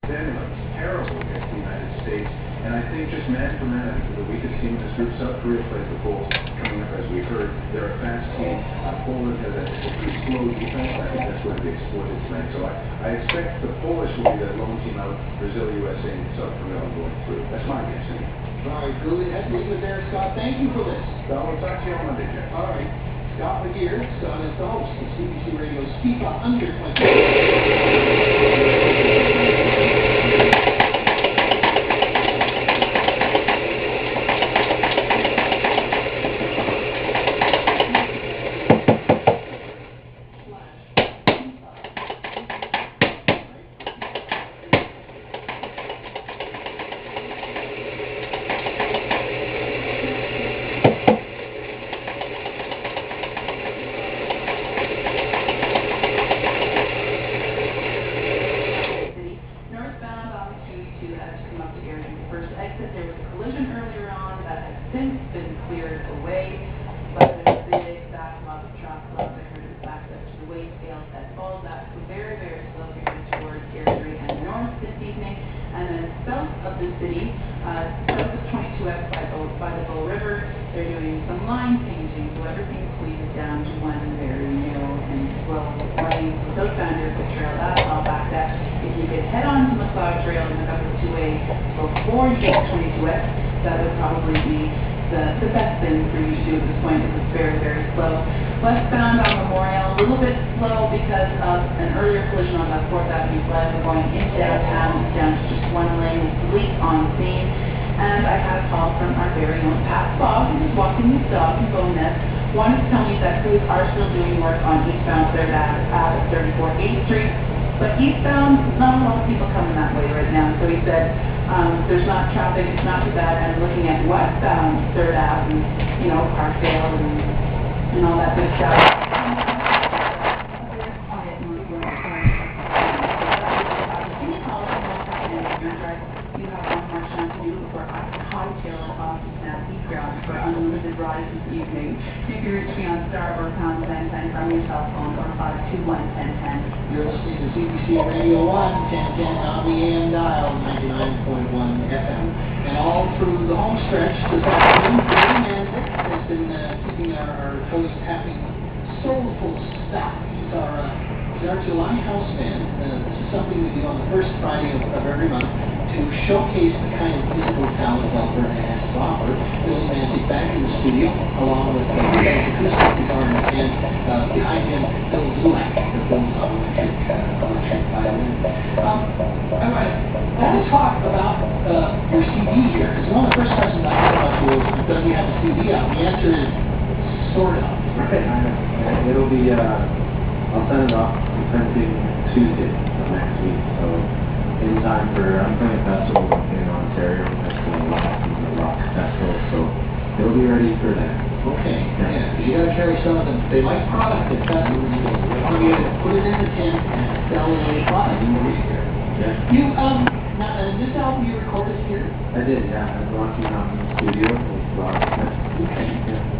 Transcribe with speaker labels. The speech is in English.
Speaker 1: Then a terrible against the United States. And I think just man for man, I think the weakest team in this group. South Korea plays the Poles coming up, as we heard. They're a fast team. Poland has a pretty slow defense, and I think that's going to be exploited tonight. So I expect the Polish will be the lone team out. Brazil, USA, and South Korea all going through. That's my guess.
Speaker 2: All right, good. Let's leave it there, Scott. Thank you for this.
Speaker 1: So we'll talk to you on Monday, Jeff.
Speaker 2: All right. Scott McGear, Scott is the host of CBC Radio's FIFA Under 20.
Speaker 3: First exit, there was a collision earlier on that has since been cleared away, but there's a big backlog of traffic. I heard it backed up to the way scale that falls out very, very slowly towards Airdrie and north this evening. And then south of the city, south of 22X by the Bow River, they're doing some line changing, so everything squeezes down to one very narrow and slow lane. So southbound Airport Trail, that's all backed up. If you could head on to McLeod Trail and hook up the 2A before you get 22X, that would probably be the best thing for you to do at this point, because it's very, very slow. Westbound on Memorial, a little bit slow because of an earlier collision on that 4th Avenue Plaza going into downtown. It's down to just one lane with police on scene. And I had a call from our very own Pat Fogg, who was walking his dog in Bowness, wanted to tell me that crews are still doing work on eastbound 3rd Ave at 34 8th Street. But eastbound, not a lot of people coming that way right now. So he said, there's not traffic, it's not too bad. And looking at westbound 3rd Ave and, you know, Parkdale and all that good stuff. You have one more chance to do it before I hightail it off to Snappy Ground for unlimited rides this evening. You can reach me on star or pound 1010 from your cell phone or 521-1010.
Speaker 2: You're listening to CBC Radio 1, 1010 on the AM dial, 99.1 FM. And all through the home stretch this afternoon, Manzik has been keeping our host having soulful stuff. He's our July house band. This is something we do on the first Friday of every month to showcase the kind of musical talent Alberta has to offer. Billy Manzik back in the studio, along with acoustic guitar and behind him, Bill Zulak, the Bill's electric violin. I want to talk about your CD here, because one of the first questions I had about you was, does he have a CD out? The answer is sort of.
Speaker 4: Right. It'll be, I'll send it off printing Tuesday of next week, so in time for, I'm playing a festival in Ontario, that's the Rock Festival, so it'll be ready for that.
Speaker 2: Okay, yeah, you got to carry some of them. They like product at festivals, you want to be able to put it in the tent and sell it as a product in the here.
Speaker 4: Yeah.
Speaker 2: You, now, this album you recorded here?
Speaker 4: I did, yeah. I'm launching out in the studio with Rock.
Speaker 2: Okay.
Speaker 4: Yeah.